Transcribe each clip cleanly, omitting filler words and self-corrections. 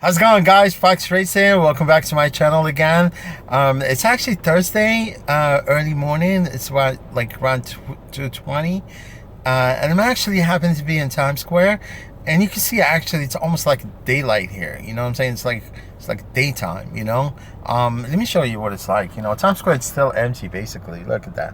How's it going, guys? Fox Rideshare. Welcome back to my channel again. It's actually Thursday, early morning. It's about like around 2:20, and I'm actually happen to be in Times Square, and you can see actually it's almost like daylight here. You know what I'm saying? It's like daytime. Let me show you what it's like. Times Square is still empty basically. Look at that.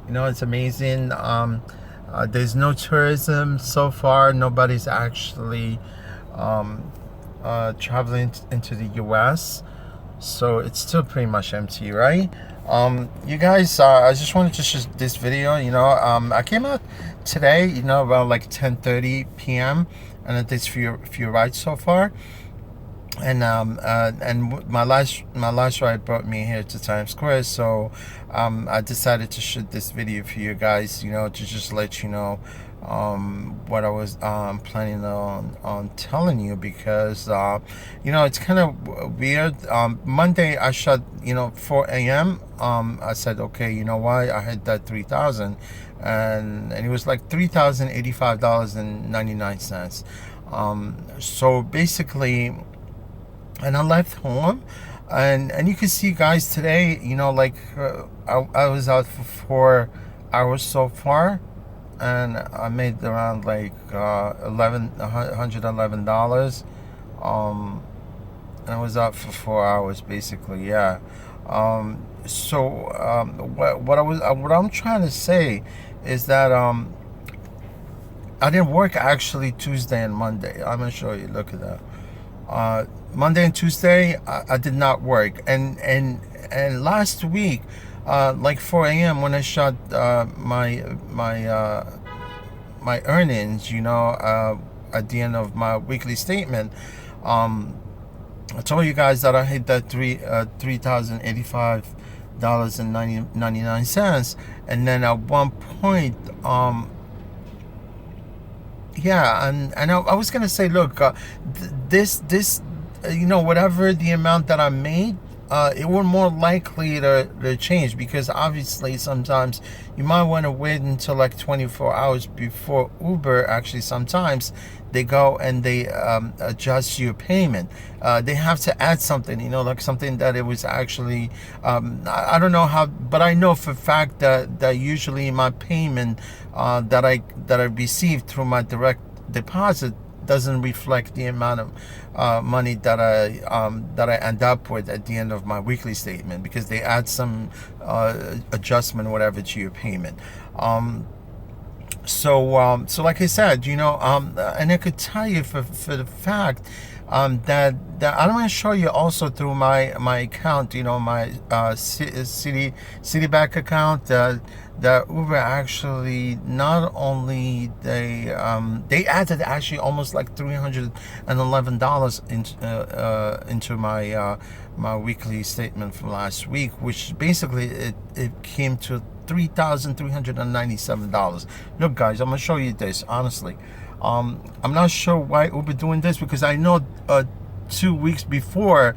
It's amazing. There's no tourism so far. Nobody's actually traveling into the US, so it's still pretty much empty, right? You guys, I just wanted to shoot this video. I came out today, around like 10:30 p.m. and I did few rides so far, and my last ride brought me here to Times Square, so I decided to shoot this video for you guys, to just let you know what I was planning on telling you, because it's kind of weird. Monday I shot 4 a.m. I said, okay, you know why, I had that 3,000, and it was like $3,085.99. So basically, and I left home, and you can see, guys, today, I was out for 4 hours so far, and I made around like $111. And I was out for 4 hours basically, yeah. What I'm trying to say is that I didn't work actually Tuesday and Monday. I'm gonna show you. Look at that. Monday and Tuesday I did not work, and last week, like 4 a.m. when I shot my earnings, at the end of my weekly statement, I told you guys that I hit that $3,085.99, and then at one point, yeah, and I was gonna say, look, this whatever the amount that I made, it will more likely to change, because obviously sometimes you might want to wait until like 24 hours before Uber actually sometimes they go and they adjust your payment. They have to add something, like something that it was actually, I don't know how, but I know for a fact that usually my payment that I received through my direct deposit doesn't reflect the amount of money that I end up with at the end of my weekly statement, because they add some adjustment, whatever, to your payment. So like I said, and I could tell you for the fact that I'm going to show you also through my account, my Citibank account, that Uber actually, not only they added actually almost like $311 into my weekly statement from last week, which basically it came to $3,397. Look, guys, I'm gonna show you this honestly. I'm not sure why Uber doing this, because I know 2 weeks before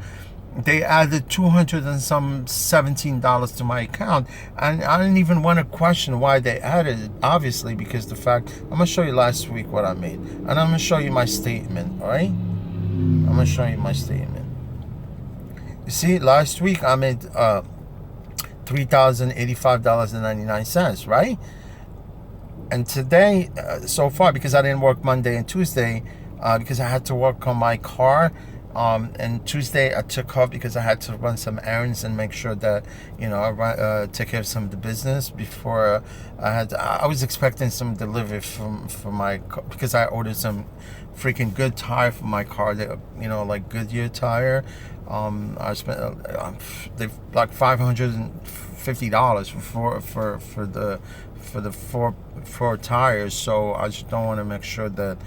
they added $217 to my account, and I didn't even want to question why they added it, obviously, because the fact, I'm gonna show you last week what I made, and I'm gonna show you my statement. All right, I'm gonna show you my statement. You see, last week I made $3,085.99, right? And today, so far, because I didn't work Monday and Tuesday, because I had to work on my car, and Tuesday I took off because I had to run some errands and make sure that I take care of some of the business before I was expecting some delivery from my car, because I ordered some freaking good tire for my car, that like Goodyear tire. I spent like $550 for the four tires, so I just don't want to make sure that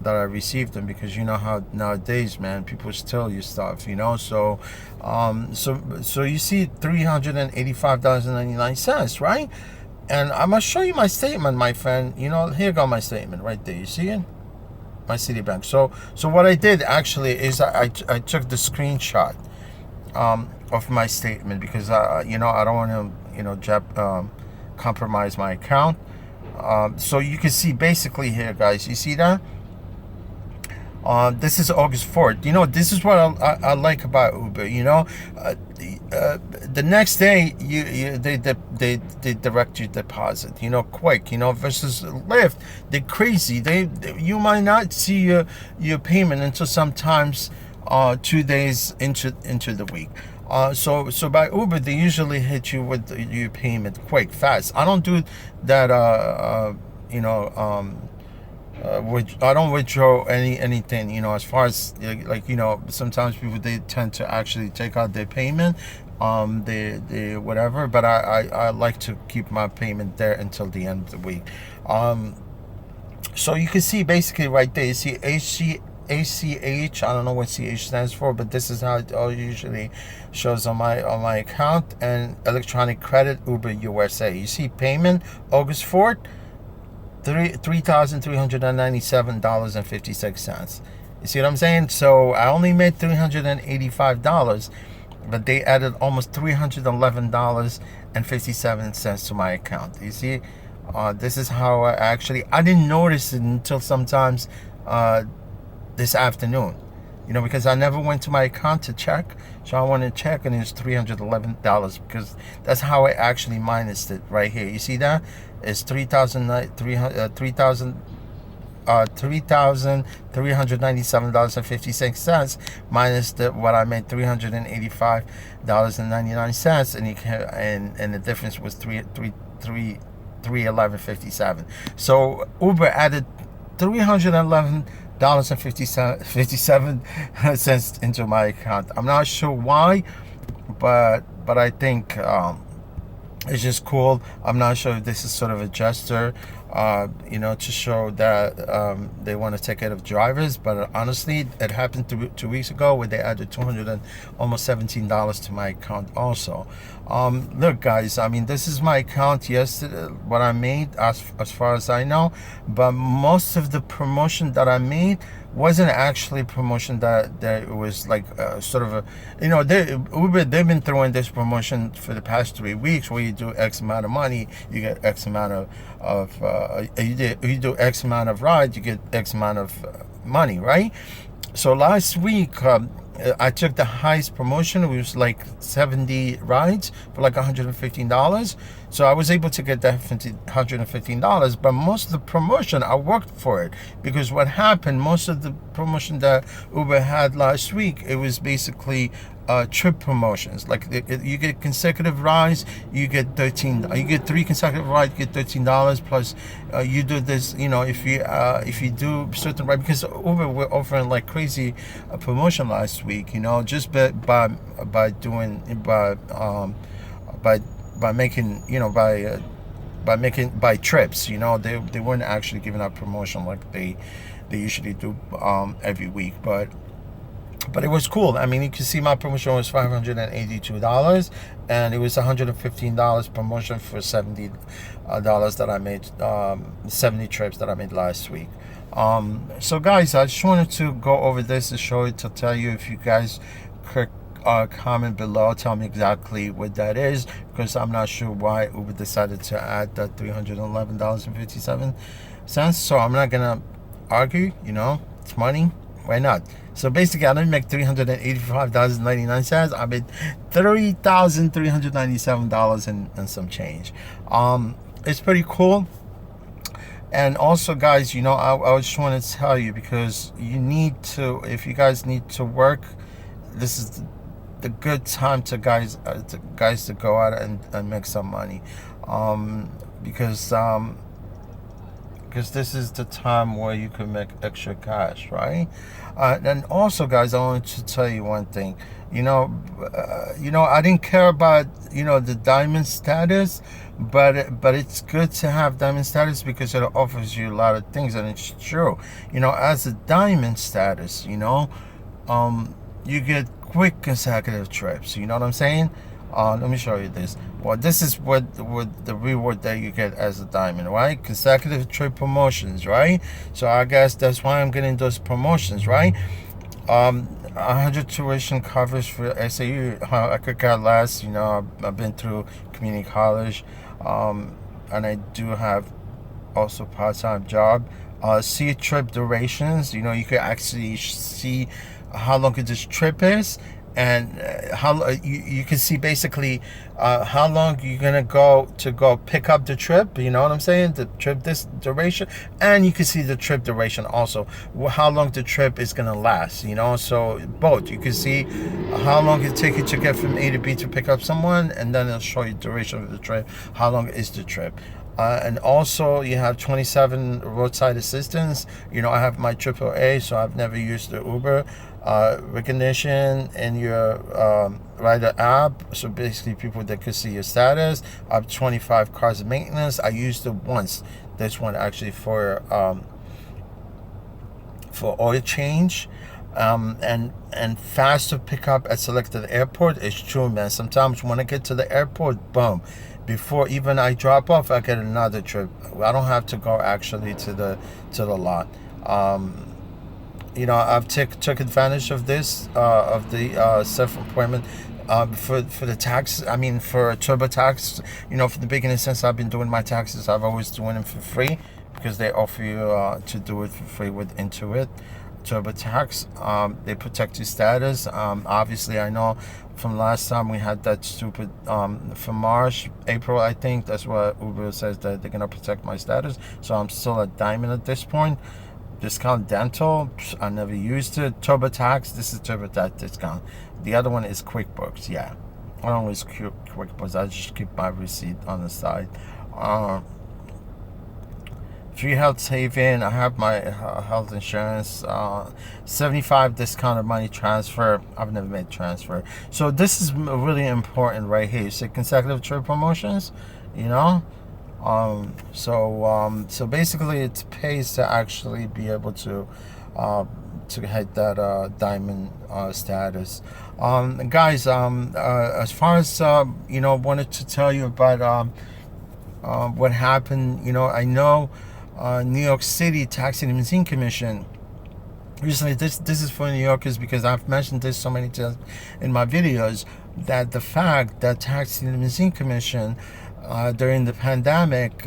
I received them, because you know how nowadays, man, people steal your stuff, so so you see $385.99, right? And I'm gonna show you my statement, my friend. Here go my statement right there. You see it? My Citibank. So what I did actually is I took the screenshot of my statement, because I don't want to compromise my account. So you can see basically here, guys, you see that This is August 4th. This is what I like about Uber. The next day they direct your deposit. Quick. Versus Lyft, they're crazy. You might not see your payment until sometimes 2 days into the week. So by Uber, they usually hit you with your payment quick, fast. I don't do that. I don't withdraw anything. As far as sometimes people, they tend to actually take out their payment, they whatever. But I like to keep my payment there until the end of the week. So you can see basically right there. You see ACH. I don't know what CH stands for, but this is how it all usually shows on my account. And electronic credit, Uber USA. You see payment August 4th, $3,397.56. You see what I'm saying? So I only made $385, but they added almost $311.57 to my account. You see, this is how I didn't notice it until sometimes this afternoon, because I never went to my account to check. So I went to check, and it's $311, because that's how I actually minused it right here. You see that? It's $3,397.56 minus what I made, $385.99, and the difference was $311.57. So Uber added $311.57 into my account. I'm not sure why, but I think it's just cool. I'm not sure if this is sort of a gesture, to show that they want to take care of drivers. But honestly, it happened 2 weeks ago where they added almost $17 to my account also. Look, guys, this is my account yesterday, what I made as far as I know. But most of the promotion that I made wasn't actually promotion that it was like sort of a, Uber, they've been throwing this promotion for the past 3 weeks where you do X amount of money, you get X amount of you do X amount of rides, you get X amount of money, right? So last week, I took the highest promotion. It was like 70 rides for like $115. So I was able to get that $115. But most of the promotion, I worked for it. Because what happened, most of the promotion that Uber had last week, it was basically trip promotions. Like you get consecutive rides, you get 13. You get 3 consecutive rides, you get $13 plus. You do this, if you do certain rides, because Uber were offering like crazy promotion last week. Just by making by trips. They weren't actually giving out promotion like they usually do every week, but it was cool. You can see my promotion was $582, and it was $115 promotion for $70 that I made, 70 trips that I made last week. So guys, I just wanted to go over this to show it, to tell you. If you guys could comment below, tell me exactly what that is, because I'm not sure why Uber decided to add that $311.57. So I'm not gonna argue. It's money. Why not? So basically, I didn't make $385.99. I made $3,397 and some change. It's pretty cool. And also, guys, I just want to tell you, because you need to, if you guys need to work, this is the good time to guys to go out and make some money, because this is the time where you can make extra cash, right? And also, guys, I wanted to tell you one thing. I didn't care about the diamond status, but it's good to have diamond status because it offers you a lot of things, and it's true. As a diamond status, you get quick consecutive trips. You know what I'm saying? Let me show you this. Well, this is what the reward that you get as a diamond, right? Consecutive trip promotions, right? So I guess that's why I'm getting those promotions, right? 100 tuition coverage for SAU. I could care less. I've been through community college, and I do have also part-time job. see trip durations. You know, you could actually see how long this trip is, and you can see basically how long you're gonna go pick up the trip. You know what I'm saying? The trip this duration, and you can see the trip duration also, how long the trip is gonna last. You know, so both you can see how long it take you to get from A to B to pick up someone, and then it'll show you duration of the trip, how long is the trip. And also you have 27 roadside assistance. You know, I have my AAA, so I've never used the Uber recognition in your rider app. So basically people that could see your status. I have 25 cars of maintenance. I used it once, this one actually for oil change. And faster pickup at selected airport. Is true, man. Sometimes when I get to the airport, boom, before even I drop off, I get another trip. I don't have to go actually to the lot. You know, I've took advantage of this of the self appointment for the tax. I mean, for TurboTax. You know, for the beginning, since I've been doing my taxes, I've always doing them for free, because they offer you to do it for free with Intuit TurboTax. They protect your status. Obviously, I know from last time we had that stupid from March, April, I think that's what Uber says, that they're gonna protect my status. So I'm still at Diamond at this point. Discount dental, I never used it. TurboTax, this is TurboTax discount. The other one is QuickBooks. Yeah, I don't use QuickBooks. I just keep my receipt on the side. Free health saving. I have my health insurance. 75 discounted money transfer. I've never made transfer. So this is really important right here. So consecutive trip promotions. You know. So basically it pays to actually be able to hit that diamond status. Guys, as far as you know, wanted to tell you about what happened. You know, I know New York City Tax and Limousine Commission. Recently, this is for New Yorkers, because I've mentioned this so many times in my videos, that the fact that Tax and Limousine Commission during the pandemic,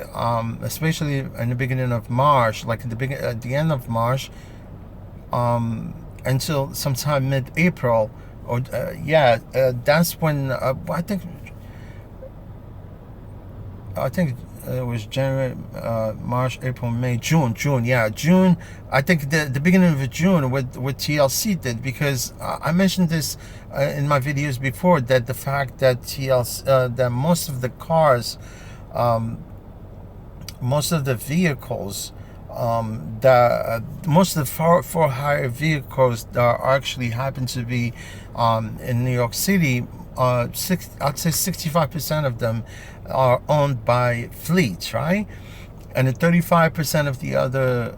especially in the beginning of March, like at the end of March, until sometime mid-April, or that's when I think it was January, March, April, May, June. Yeah, June. I think the beginning of June, what TLC did, because I mentioned this in my videos before, that the fact that TLC, that most of the cars, most of the vehicles, most of the for hire vehicles that are actually happen to be in New York City, I'd say 65% of them are owned by fleets, right? And then 35% of the other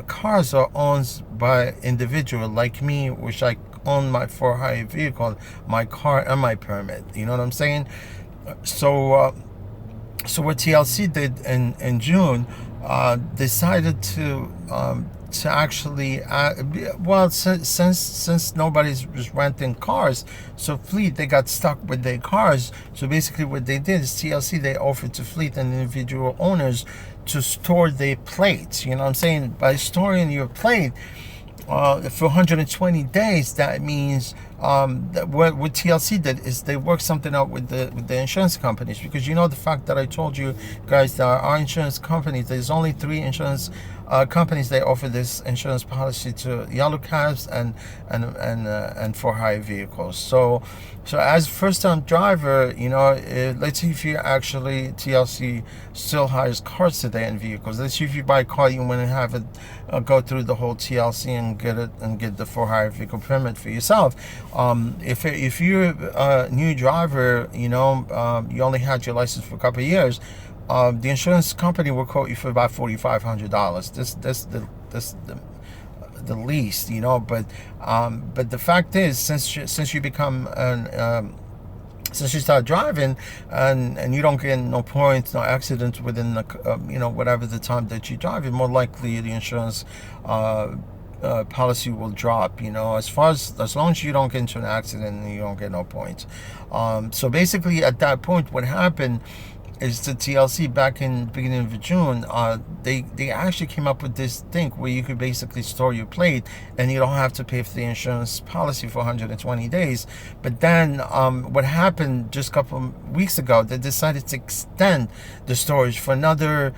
cars are owned by individual like me, which I own my for hire vehicle, my car, and my permit. You know what I'm saying? So what TLC did in June, decided to actually since nobody's was renting cars, so fleet, they got stuck with their cars. So basically what they did is TLC, they offered to fleet and individual owners to store their plates. You know what I'm saying? By storing your plate for 120 days, that means that what TLC did is they worked something out with the insurance companies, because you know the fact that I told you guys that our insurance companies, there's only 3 insurance companies they offer this insurance policy to: yellow cabs and for hire vehicles. So as first time driver, you know, let's see if you actually, TLC still hires cars today and vehicles. Let's see if you buy a car, you want to have it go through the whole TLC and get the for hire vehicle permit for yourself. If you're a new driver, you know, you only had your license for a couple of years, the insurance company will quote you for about $4,500. That's the least, you know. But the fact is, since you become since you start driving and you don't get no points, no accidents within the you know, whatever the time that you drive, more likely the insurance policy will drop. You know, as long as you don't get into an accident and you don't get no points. So basically at that point, what happened, is the TLC. Back in beginning of June, they actually came up with this thing where you could basically store your plate and you don't have to pay for the insurance policy for 120 days. But then what happened just a couple of weeks ago, they decided to extend the storage for another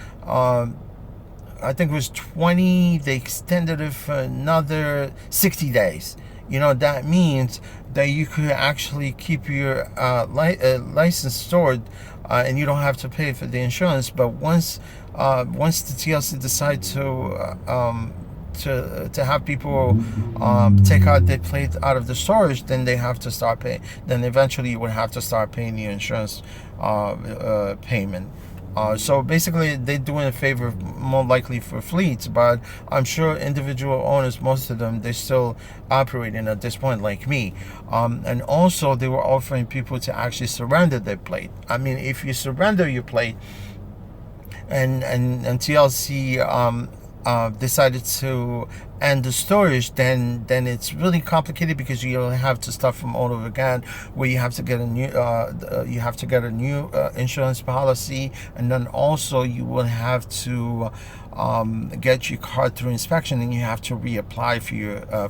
I think it was 20. They extended it for another 60 days. That means that you could actually keep your license stored, and you don't have to pay for the insurance. But once the TLC decide to have people take out their plate out of the storage, then they have to start paying. Then eventually you would have to start paying the insurance payment. So basically, they're doing a favor more likely for fleets, but I'm sure individual owners, most of them, they're still operating at this point like me. And also, they were offering people to actually surrender their plate. I mean, if you surrender your plate and TLC decided to end the storage, then it's really complicated because you have to start from all over again, where you have to get a new insurance policy, and then also you will have to get your car through inspection, and you have to reapply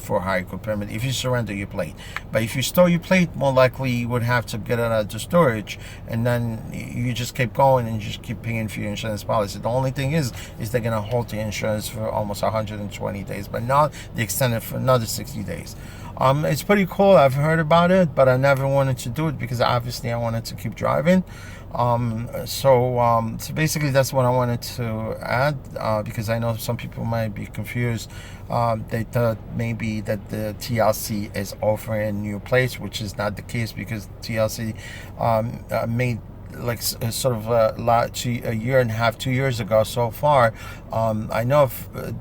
for a higher permit if you surrender your plate. But if you store your plate, more likely you would have to get it out of the storage, and then you just keep going and you just keep paying for your insurance policy. The only thing is they're gonna hold the insurance for almost 120 days, but now they extended for another 60 days. It's pretty cool. I've heard about it, but I never wanted to do it because obviously I wanted to keep driving. So basically that's what I wanted to add, because I know some people might be confused. They thought maybe that the TLC is offering new plates, which is not the case, because TLC made like sort of a year and a half, 2 years ago so far. I know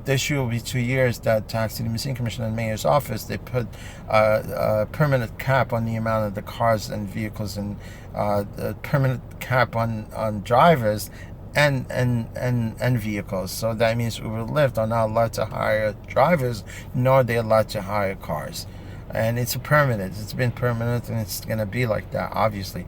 this year will be 2 years that Tax City Museum Commission and Mayor's Office, they put a permanent cap on the amount of the cars and vehicles, and a permanent cap on drivers and vehicles. So that means Uber and Lyft are not allowed to hire drivers, nor are they allowed to hire cars. And it's been permanent, and it's gonna be like that, obviously.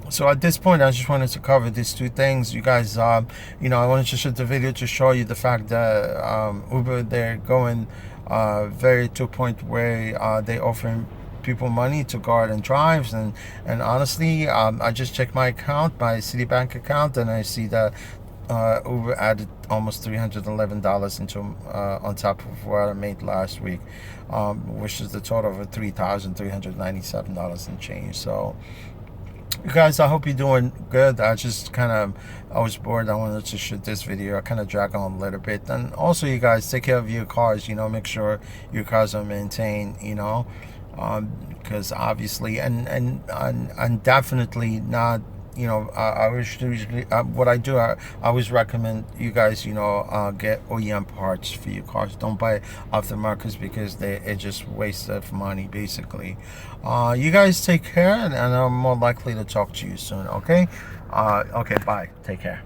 So at this point, I just wanted to cover these two things. You guys, I wanted to shoot the video to show you the fact that Uber, they're going very to a point where they offering people money to go out and drive, and honestly, I just checked my account, my Citibank account, and I see that Uber added almost $311 into on top of what I made last week, which is the total of $3,397 and change. So you guys, I hope you're doing good. I was bored. I wanted to shoot this video. I kind of drag on a little bit. And also, you guys, take care of your cars. Make sure your cars are maintained, because obviously, and definitely not, I usually, what I do, I always recommend you guys, get OEM parts for your cars. Don't buy off the markets, because it just waste of money, basically. You guys take care, and I'm more likely to talk to you soon, okay? Okay, bye. Take care.